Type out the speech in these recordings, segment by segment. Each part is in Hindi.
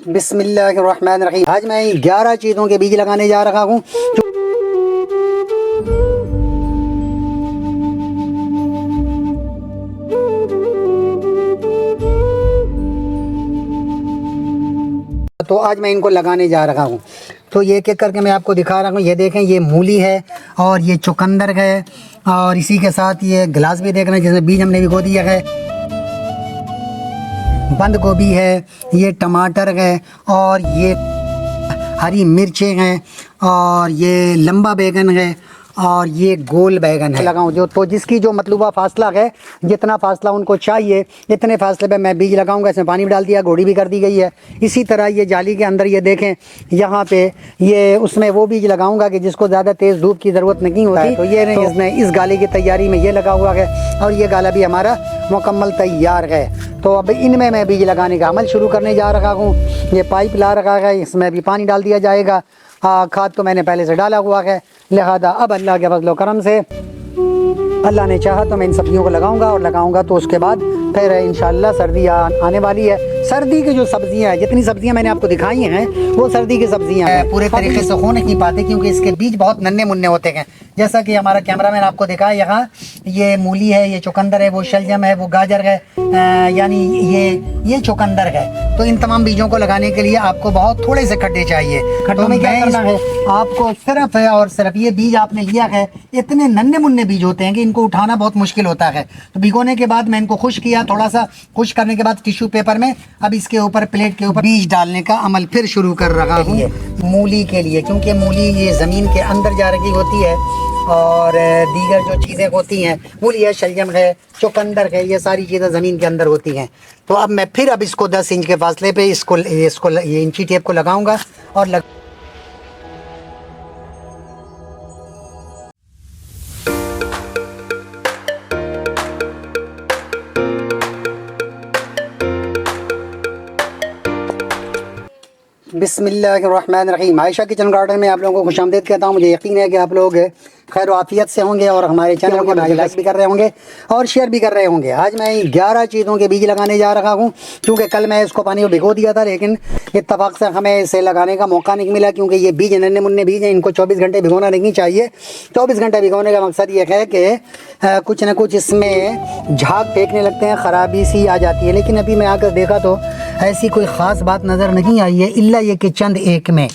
बिस्मिल्लाहिर्रहमानिर्रहीम। आज मैं 11 चीज़ों के बीज लगाने जा रहा हूँ। तो आज मैं इनको लगाने जा रहा हूँ। तो ये एक करके मैं आपको दिखा रहा हूँ। ये देखें, ये मूली है और ये चुकंदर है और इसी के साथ ये गिलास भी देख रहे हैं जिसमें बीज हमने भिगो दिया है। बंद गोभी है, ये टमाटर है और ये हरी मिर्चें हैं और ये लंबा बैगन है और ये गोल बैगन है। लगाऊं जो तो जिसकी जो मतलूबा फासला है, जितना फासला उनको चाहिए इतने फासले पे मैं बीज लगाऊंगा। इसमें पानी भी डाल दिया, गोड़ी भी कर दी गई है। इसी तरह ये जाली के अंदर ये देखें, यहाँ पे ये उसमें वो बीज लगाऊंगा कि जिसको ज़्यादा तेज़ धूप की ज़रूरत नहीं होती। तो ये नहीं, इसमें इस गाले की तैयारी में ये लगा हुआ है और ये गाला भी हमारा मुकम्मल तैयार है। तो अब इनमें मैं बीज लगाने का अमल शुरू करने जा रहा हूँ। ये पाइप ला रखा है, इसमें भी पानी डाल दिया जाएगा। खाद तो मैंने पहले से डाला हुआ है, लिहाजा अब अल्लाह के फजल करम से अल्लाह ने चाहा तो मैं इन सब्जियों को लगाऊंगा और लगाऊंगा तो उसके बाद फिर इंशाअल्लाह सर्दी आने वाली है। सर्दी की जो सब्जियां हैं, जितनी सब्जियां मैंने आपको दिखाई हैं वो सर्दी की सब्जियां हैं। पूरे तरीके से हो नहीं पाते क्योंकि इसके बीज बहुत नन्हे मुन्ने होते हैं। जैसा कि हमारा कैमरामैन आपको दिखाया, यहाँ ये मूली है, ये चुकंदर है, वो शलजम है, वो गाजर है, यानी ये चुकंदर है। तो इन तमाम बीजों को लगाने के लिए आपको बहुत थोड़े से खड्डे चाहिए। खड्डों में क्या करना है आपको, सिर्फ है और सिर्फ ये बीज आपने लिया है। इतने नन्हे मुन्ने बीज होते हैं कि इनको उठाना बहुत मुश्किल होता है। तो भिगोने के बाद मैं इनको खुश किया, थोड़ा सा खुश करने के बाद टिश्यू पेपर में अब इसके ऊपर प्लेट के ऊपर बीज डालने का अमल फिर शुरू कर रहा हूँ। मूली के लिए, क्योंकि मूली ये ज़मीन के अंदर जा रही होती है और दीगर जो चीज़ें होती हैं, मूली है, शलजम है, चुकंदर है, ये सारी चीज़ें ज़मीन के अंदर होती हैं। तो अब मैं फिर अब इसको 10 इंच के फासले पे इसको ये इंची टेप को लगाऊंगा और बिस्मिल्लाहिर्रहमानिर्रहीम। आयशा किचन गार्डन में आप लोगों को खुशामदीद कहता हूँ। मुझे यकीन है कि आप लोग खैर आफियत से होंगे और हमारे चैनल को लाइक भी कर रहे होंगे और शेयर भी कर रहे होंगे। आज मैं 11 चीज़ों के बीज लगाने जा रहा हूँ। क्योंकि कल मैं इसको पानी में भिगो दिया था, लेकिन इत्तफाक से हमें इसे लगाने का मौका नहीं मिला क्योंकि ये बीज नन्हे मुन्ने बीज हैं। इनको 24 घंटे भिगोना नहीं चाहिए। 24 घंटे भिगोने का मकसद ये है कि कुछ ना कुछ इसमें झाग फेंकने लगते हैं, ख़राबी सी आ जाती है। लेकिन अभी मैं आकर देखा तो ऐसी कोई ख़ास बात नज़र नहीं आई है, इल्ला ये कि चंद एक में,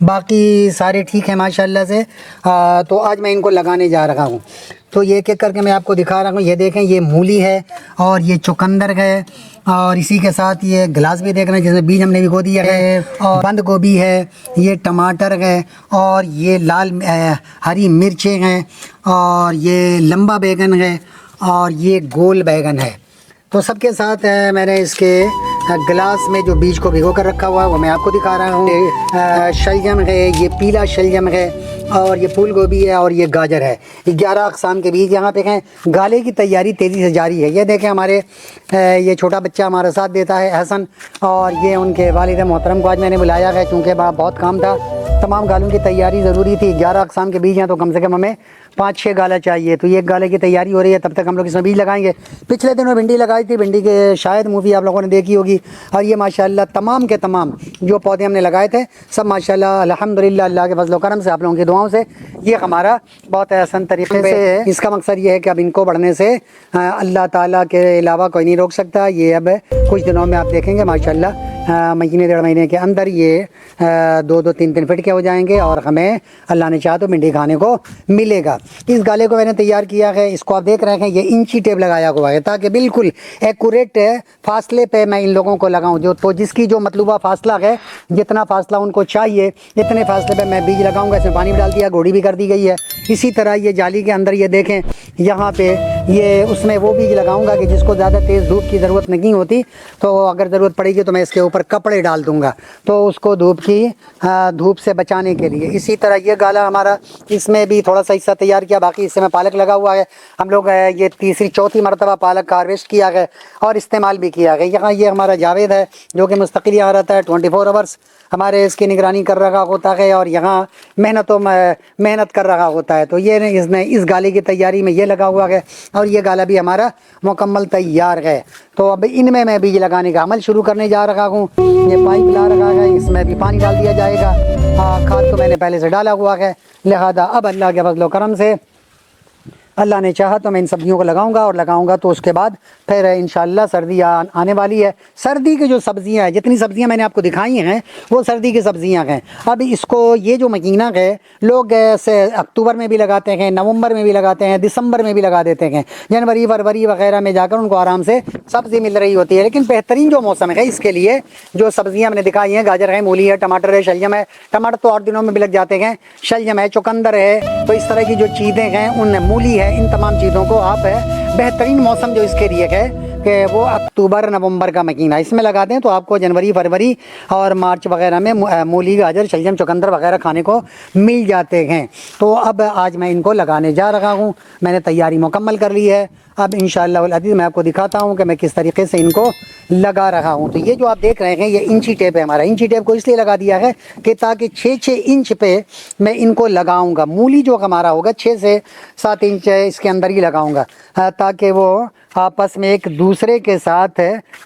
बाकी सारे ठीक है माशाल्लाह से। तो आज मैं इनको लगाने जा रहा हूँ। तो ये एक करके मैं आपको दिखा रहा हूँ। ये देखें, ये मूली है और ये चुकंदर है और इसी के साथ ये गिलास भी देख रहे हैं जिसमें बीज हमने भिगो दिया है। और बंद गोभी है, ये टमाटर है और ये लाल हरी मिर्चें हैं और ये लंबा बैगन है और ये गोल बैगन है। तो सबके साथ मैंने इसके गिलास में जो बीज को भिगो कर रखा हुआ है वो मैं आपको दिखा रहा हूँ। शलजम है, ये पीला शलजम है और ये फूल गोभी है और ये गाजर है। 11 अक़साम के बीज यहाँ पे हैं। गाले की तैयारी तेज़ी से जारी है। ये देखें, हमारे ये छोटा बच्चा हमारा साथ देता है, हसन, और ये उनके वालिद मोहतरम को आज मैंने बुलाया है क्योंकि बहुत काम था। तमाम गालों की तैयारी ज़रूरी थी। 11 अक़साम के बीज हैं तो कम से कम हमें 5-6 गाला चाहिए। तो ये एक गाले की तैयारी हो रही है, तब तक हम लोग इसमें बीज लगाएंगे। पिछले दिनों भिंडी लगाई थी, भिंडी के शायद मूवी आप लोगों ने देखी होगी। और ये माशाल्लाह तमाम के तमाम जो पौधे हमने लगाए थे सब माशाल्लाह अल्हम्दुलिल्लाह अल्लाह के फजल करम से, आप लोगों की दुआओं से ये हमारा बहुत आसान तरीके से है। इसका मकसद ये है कि अब इनको बढ़ने से अल्लाह ताला के अलावा कोई नहीं रोक सकता। ये अब कुछ दिनों में आप देखेंगे माशाल्लाह महीने 1.5 महीने के अंदर ये 2-2, 3-3 फीट के हो जाएंगे और हमें अल्लाह ने चाहा तो भिंडी खाने को मिलेगा। इस गाले को मैंने तैयार किया है। इसको आप देख रहे हैं, ये इंची टेप लगाया हुआ है ताकि बिल्कुल एक्यूरेट फासले पे मैं इन लोगों को लगाऊं। जो तो जिसकी जो मतलूबा फासला है, जितना फासला उनको चाहिए इतने फासले पे मैं बीज लगाऊंगा। इसमें पानी भी डाल दिया, गोड़ी भी कर दी गई है। इसी तरह ये जाली के अंदर ये देखें, यहाँ पे ये उसमें वो बीज लगाऊंगा कि जिसको ज़्यादा तेज़ धूप की ज़रूरत नहीं होती। तो अगर ज़रूरत पड़ेगी तो मैं इसके ऊपर कपड़े डाल दूंगा, तो उसको धूप से बचाने के लिए। इसी तरह ये गाला हमारा, इसमें भी थोड़ा सा हिस्सा तैयार किया, बाकी इससे में पालक लगा हुआ है। हम लोग ये 3-4 मरतबा पालक का हार्वेस्ट किया है और इस्तेमाल भी किया है। यहाँ ये हमारा जावेद है जो कि मुस्तकिल यहाँ रहता है, 24 आवर्स हमारे इसकी निगरानी कर रहा होता है और यहाँ मेहनत कर रहा होता है। तो ये इसने इस गाले की तैयारी में ये ये लगा हुआ है और ये गाला भी हमारा मुकम्मल तैयार है। तो अब इनमें मैं बीज लगाने का अमल शुरू करने जा रहा हूँ। ये पाइप ला रखा है, इसमें भी पानी डाल दिया जाएगा। खाद तो मैंने पहले से डाला हुआ है, लिहाजा अब अल्लाह के फजल करम से अल्लाह ने चाहा तो मैं इन सब्जियों को लगाऊंगा और लगाऊंगा तो उसके बाद फिर इंशाअल्लाह सर्दी आने वाली है। सर्दी की जो सब्जियां हैं, जितनी सब्जियां मैंने आपको दिखाई हैं वो सर्दी की सब्जियां हैं। अब इसको ये जो महीना है लोग से अक्टूबर में भी लगाते हैं, नवंबर में भी लगाते हैं, दिसंबर में भी लगा देते हैं, जनवरी फरवरी वगैरह में जाकर उनको आराम से सब्ज़ी मिल रही होती है। लेकिन बेहतरीन जो मौसम है इसके लिए जो सब्जियाँ मैंने दिखाई हैं, गाजर है, मूली है, टमाटर है, शलजम है। टमाटर तो 8 दिनों में भी लग जाते हैं, शलजम है, चुकंदर है। तो इस तरह की जो चीज़ें हैं उन मूली है, इन तमाम चीज़ों को आप बेहतरीन मौसम जो इसके लिए है कि वो अक्टूबर नवंबर का महीना इसमें लगा दें तो आपको जनवरी फरवरी और मार्च वगैरह में मूली गाजर शलजम चुकंदर वगैरह खाने को मिल जाते हैं। तो अब आज मैं इनको लगाने जा रहा हूँ, मैंने तैयारी मुकम्मल कर ली है। अब इंशाअल्लाह अज़ीज़ मैं आपको दिखाता हूँ कि मैं किस तरीके से इनको लगा रहा हूँ। तो ये जो आप देख रहे हैं ये इंची टेप है हमारा। इंची टेप को इसलिए लगा दिया है कि ताकि 6-6 इंच पे मैं इनको लगाऊंगा। मूली जो हमारा होगा 6 से 7 इंच इसके अंदर ही लगाऊंगा ताकि वो आपस में एक दूसरे के साथ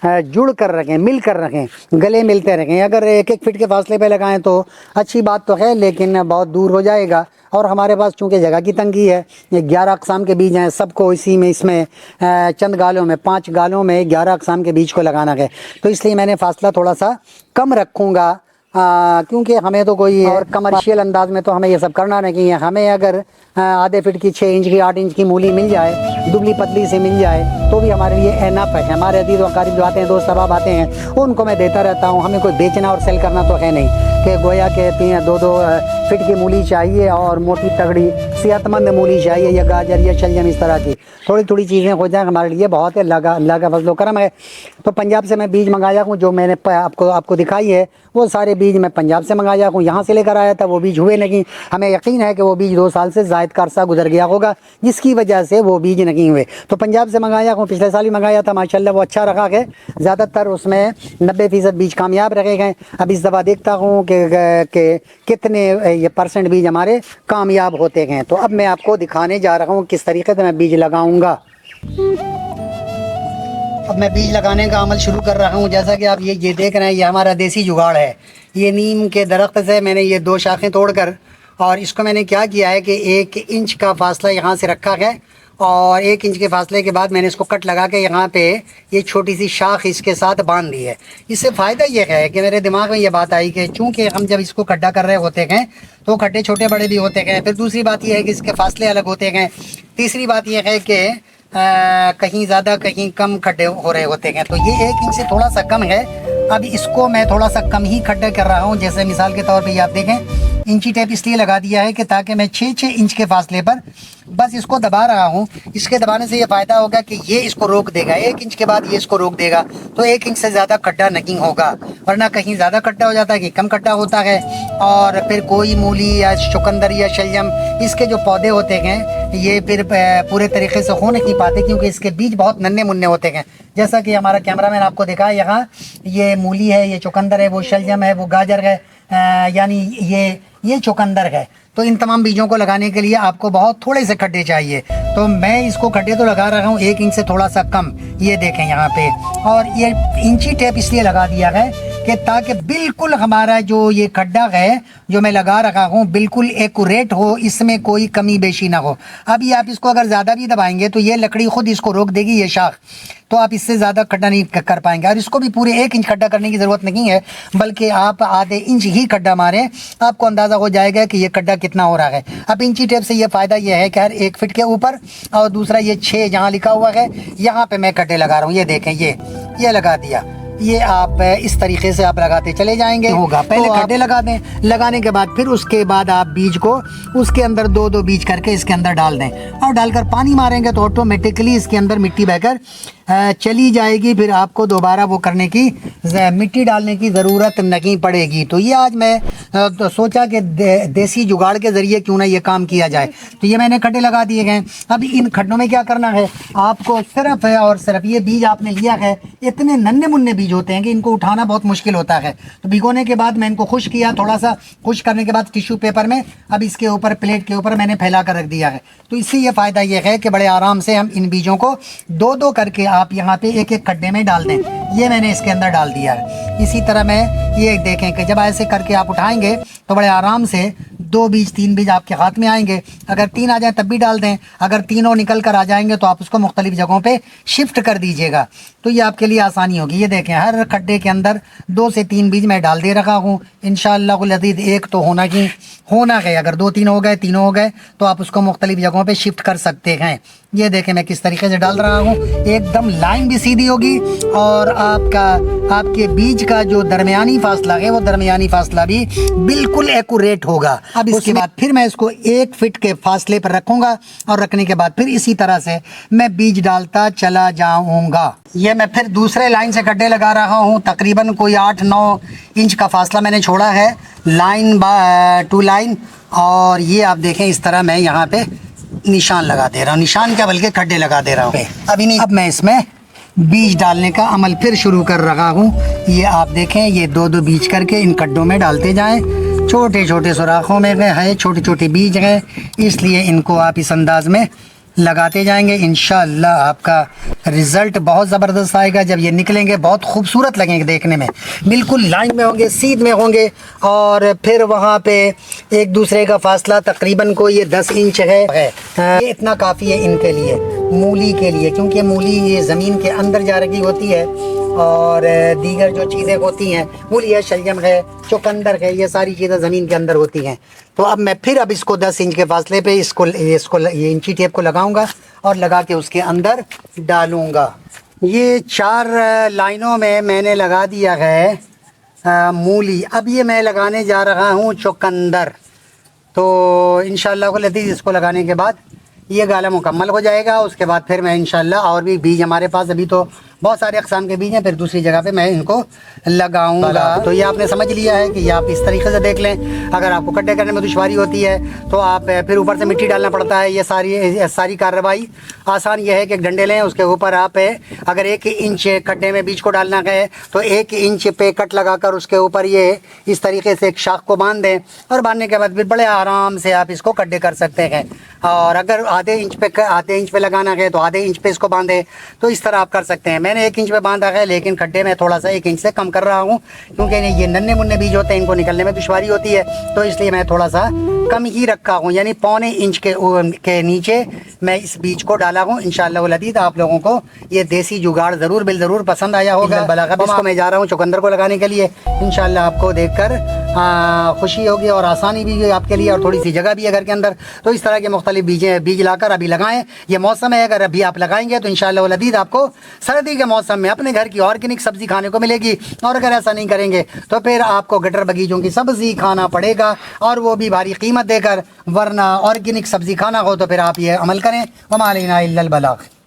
जुड़ कर रखें, मिल कर रखें, गले मिलते रहें। अगर 1-1 फीट के फासले पे लगाएं तो अच्छी बात तो है, लेकिन बहुत दूर हो जाएगा। और हमारे पास चूँकि जगह की तंगी है, ये 11 अक़साम के बीज हैं, सबको इसी में इसमें चंद गालों में 5 गालों में 11 अक़साम के बीज को लगाना है। तो इसलिए मैंने फासला थोड़ा सा कम रखूँगा क्योंकि हमें तो कोई और कमर्शियल अंदाज में तो हमें ये सब करना नहीं है। हमें अगर आधे फीट की 6 इंच की 8 इंच की मूली मिल जाए, दुबली पतली से मिल जाए तो भी हमारे लिए एनफ है। हमारे अजीज़ और क़रीब जो आते हैं, दोस्त अहबाब आते हैं, उनको मैं देता रहता हूँ। हमें कोई बेचना और सेल करना तो है नहीं कि गोया कहती हैं 2-2 फीट की मूली चाहिए और मोटी तगड़ी सेहतमंद मूली चाहिए या गाजर या शलजम, इस तरह की थोड़ी थोड़ी चीज़ें हो जाएँ हमारे लिए बहुत है। अल्लाह का फजल करम है। तो पंजाब से मैं बीज मंगाया हूँ, जो मैंने आपको दिखाई है वो सारे बीज मैं पंजाब से मंगाया हूँ। यहाँ से लेकर आया था, वो बीज हुए नहीं। हमें यकीन है कि वो बीज 2 साल से ज़ायद का अरसा गुजर गया होगा जिसकी वजह से वो बीज नहीं हुए। तो पंजाब से मंगाया हूँ, पिछले साल ही मंगाया था, माशाल्लाह वो अच्छा रखा है। ज़्यादातर उसमें 90% बीज कामयाब रखे गए। अब इस दफ़ा देखता हूँ कि कितने ये % बीज हमारे कामयाब होते हैं। तो अब मैं आपको दिखाने जा रहा हूँ किस तरीके से मैं बीज लगाऊँगा। अब मैं बीज लगाने का अमल शुरू कर रहा हूँ। जैसा कि आप ये देख रहे हैं, ये हमारा देसी जुगाड़ है। ये नीम के दरख्त से मैंने ये 2 शाखें तोड़कर और इसको मैंने क्या किया है कि 1 इंच का फासला यहाँ से रखा है और 1 इंच के फासले के बाद मैंने इसको कट लगा के यहाँ पे ये छोटी सी शाख इसके साथ बांध दी है। इससे फ़ायदा ये है कि मेरे दिमाग में ये बात आई कि चूँकि हम जब इसको गड्ढा कर रहे होते हैं तो गड्ढे छोटे बड़े भी होते हैं। फिर दूसरी बात यह है कि इसके फासले अलग होते हैं। तीसरी बात यह है कि कहीं ज़्यादा कहीं कम खड्डे हो रहे होते हैं। तो ये 1 इंच से थोड़ा सा कम है। अब इसको मैं थोड़ा सा कम ही खड्डे कर रहा हूँ। जैसे मिसाल के तौर पे ये आप देखें, इंची टेप इसलिए लगा दिया है कि ताकि मैं 6-6 इंच के फासले पर बस इसको दबा रहा हूँ। इसके दबाने से ये फ़ायदा होगा कि ये इसको रोक देगा, 1 इंच के बाद ये इसको रोक देगा। तो 1 इंच से ज़्यादा खड्डा नहीं होगा, वरना कहीं ज़्यादा खड्डा हो जाता है, कि कम खड्डा होता है और फिर कोई मूली या चुकंदर या शलजम इसके जो पौधे होते हैं ये फिर पूरे तरीके से हो नहीं पाते क्योंकि इसके बीज बहुत नन्हे मुन्ने होते हैं। जैसा कि हमारा कैमरामैन आपको दिखा है, यहाँ ये मूली है, ये चुकंदर है, वो शलजम है, वो गाजर है, यानी ये चुकंदर है। तो इन तमाम बीजों को लगाने के लिए आपको बहुत थोड़े से खड्डे चाहिए। तो मैं इसको खड्डे तो लगा रहा हूँ 1 इंच से थोड़ा सा कम, ये देखें यहाँ पे। और ये इंची टेप इसलिए लगा दिया है कि ताकि बिल्कुल हमारा जो ये खड्डा है जो मैं लगा रखा हूँ बिल्कुल एक्यूरेट हो, इसमें कोई कमी बेशी ना हो। अब ये आप इसको अगर ज़्यादा भी दबाएंगे तो ये लकड़ी खुद इसको रोक देगी, ये शाख, तो आप इससे ज़्यादा खड्डा नहीं कर पाएंगे। और इसको भी पूरे 1 इंच खड्डा करने की ज़रूरत नहीं है, बल्कि आप आधे इंच ही खड्डा मारें, आपको अंदाज़ा हो जाएगा कि ये खड्डा कितना हो रहा है। अब इंची टेप से ये फ़ायदा ये है कि हर 1 फीट के ऊपर, और दूसरा ये 6 जहाँ लिखा हुआ है यहाँ पे मैं खड्डे लगा रहा हूँ। ये देखें, ये लगा दिया। ये आप इस तरीके से आप लगाते चले जाएंगे, होगा। पहले खड्डे लगा दें, लगाने के बाद फिर उसके बाद आप बीज को उसके अंदर 2-2 बीज करके इसके अंदर डाल दें और डालकर पानी मारेंगे तो ऑटोमेटिकली इसके अंदर मिट्टी बहकर चली जाएगी, फिर आपको दोबारा वो करने की मिट्टी डालने की ज़रूरत नहीं पड़ेगी। तो ये आज मैं तो सोचा कि देसी जुगाड़ के ज़रिए क्यों ना ये काम किया जाए। तो ये मैंने खड्डे लगा दिए गए। अब इन खड्डों में क्या करना है, आपको सिर्फ है और सिर्फ ये बीज आपने लिया है, इतने नन्हे मुन्ने बीज होते हैं कि इनको उठाना बहुत मुश्किल होता है। तो भिगोने के बाद मैं इनको खुश किया, थोड़ा सा खुश करने के बाद टिश्यू पेपर में अब इसके ऊपर प्लेट के ऊपर मैंने फैला कर रख दिया है। तो इससे ये फ़ायदा ये है कि बड़े आराम से हम इन बीजों को दो दो करके आप यहाँ पे एक एक खड्डे में डाल दें। ये मैंने इसके अंदर डाल दिया है। इसी तरह मैं ये देखें कि जब ऐसे करके आप उठाएंगे तो बड़े आराम से 2 बीज 3 बीज आपके हाथ में आएंगे। अगर 3 आ जाए तब भी डाल दें, अगर तीनों निकल कर आ जाएंगे तो आप उसको मुख्तलिफ जगहों पे शिफ्ट कर दीजिएगा। तो ये आपके लिए आसानी होगी। ये देखें हर खड्डे के अंदर 2 से 3 बीज मैं डाल दे रखा हूँ। इंशाअल्लाह अज़ीज़ एक तो होना है। अगर 2-3 हो गए, तीनों हो गए तो आप उसको मुख्तलिफ जगहों पे शिफ्ट कर सकते हैं। ये देखें मैं किस तरीके से डाल रहा हूँ। एकदम लाइन भी सीधी होगी और आपके बीज का जो दरमियानी फासला है वो दरमियानी फासला भी बिल्कुल एक्यूरेट होगा। अब इसके बाद फिर मैं इसको 1 फीट के फासले पर रखूँगा और रखने के बाद फिर इसी तरह से मैं बीज डालता चला जाऊँगा। ये मैं फिर दूसरे लाइन से गड्ढे लगा रहा हूँ। तकरीबन कोई 8-9 इंच का फासला मैंने छोड़ा है लाइन टू लाइन। और ये आप देखें इस तरह मैं यहाँ पे निशान लगा दे रहा हूँ। निशान क्या बल्कि खड्डे लगा दे रहा हूँ। अब मैं इसमें बीज डालने का अमल फिर शुरू कर रहा हूँ। ये आप देखें ये 2-2 बीज करके इन खड्डों में डालते जाएं। छोटे छोटे सुराखों में है, छोटे छोटे बीज हैं, इसलिए इनको आप इस अंदाज में लगाते जाएंगे। इंशाअल्लाह आपका रिज़ल्ट बहुत ज़बरदस्त आएगा। जब ये निकलेंगे बहुत खूबसूरत लगेंगे देखने में, बिल्कुल लाइन में होंगे, सीध में होंगे। और फिर वहाँ पे एक दूसरे का फासला तकरीबन को ये 10 इंच है। ये इतना काफ़ी है इनके लिए, मूली के लिए, क्योंकि मूली ये ज़मीन के अंदर जा रही होती है और दीगर जो चीज़ें होती हैं, मूली है, शलजम है, चुकंदर है, ये सारी चीज़ें ज़मीन के अंदर होती हैं। तो अब मैं फिर अब इसको 10 इंच के फासले पे इसको ये इंची टेप को लगाऊंगा और लगा के उसके अंदर डालूंगा। ये 4 लाइनों में मैंने लगा दिया है मूली। अब ये मैं लगाने जा रहा हूँ चुकंदर। तो इंशाअल्लाह अज़ीज़ इसको लगाने के बाद ये गाला मुकम्मल हो जाएगा। उसके बाद फिर मैं इंशाअल्लाह और भी बीज हमारे पास अभी तो बहुत सारे अक़साम के बीज हैं, फिर दूसरी जगह पे मैं इनको लगाऊंगा। तो ये आपने समझ लिया है कि ये आप इस तरीके से देख लें। अगर आपको कट्टे करने में दुश्वारी होती है तो आप फिर ऊपर से मिट्टी डालना पड़ता है। ये सारी कार्रवाई आसान ये है कि एक डंडे लें, उसके ऊपर आप अगर 1 इंच खड्डे में बीज को डालना है तो 1 इंच पे कट लगा कर उसके ऊपर ये इस तरीके से एक शाख को बांध दें और बांधने के बाद फिर बड़े आराम से आप इसको कट्टे कर सकते हैं। और अगर आधे इंच पे लगाना है तो आधे इंच पे इसको बांधें। तो इस तरह आप कर सकते हैं। मैंने 1 इंच पे बांधा है, लेकिन खड्डे में थोड़ा सा 1 इंच से कम कर रहा हूँ, क्योंकि ये नन्हे मुन्ने बीज होते हैं, इनको निकलने में दुश्वारी होती है। तो इसलिए मैं थोड़ा सा कम ही रखा हूँ, यानी 1.25 इंच के नीचे मैं इस बीज को डाला हूँ। इंशाअल्लाह अज़ीज़ आप लोगों को ये देसी जुगाड़ ज़रूर पसंद आया होगा। इसको मैं जा रहा हूँ चुकंदर को लगाने के लिए। इंशाअल्लाह आपको देखकर खुशी होगी और आसानी भी आपके लिए, और थोड़ी सी जगह भी है घर के अंदर। तो इस तरह के मुख्तलिफ बीज लाकर अभी लगाएं। ये मौसम है, अगर अभी आप लगाएंगे तो इंशाअल्लाह अज़ीज़ आपको सर्दी के मौसम में अपने घर की ऑर्गेनिक सब्ज़ी खाने को मिलेगी। और अगर ऐसा नहीं करेंगे तो फिर आपको गटर बगीचों की सब्ज़ी खाना पड़ेगा, और वो भी भारी कीमत देकर। वरना ऑर्गेनिक सब्ज़ी खाना हो तो फिर आप ये अमल करें। वमा अलैना इल्लल बलाग।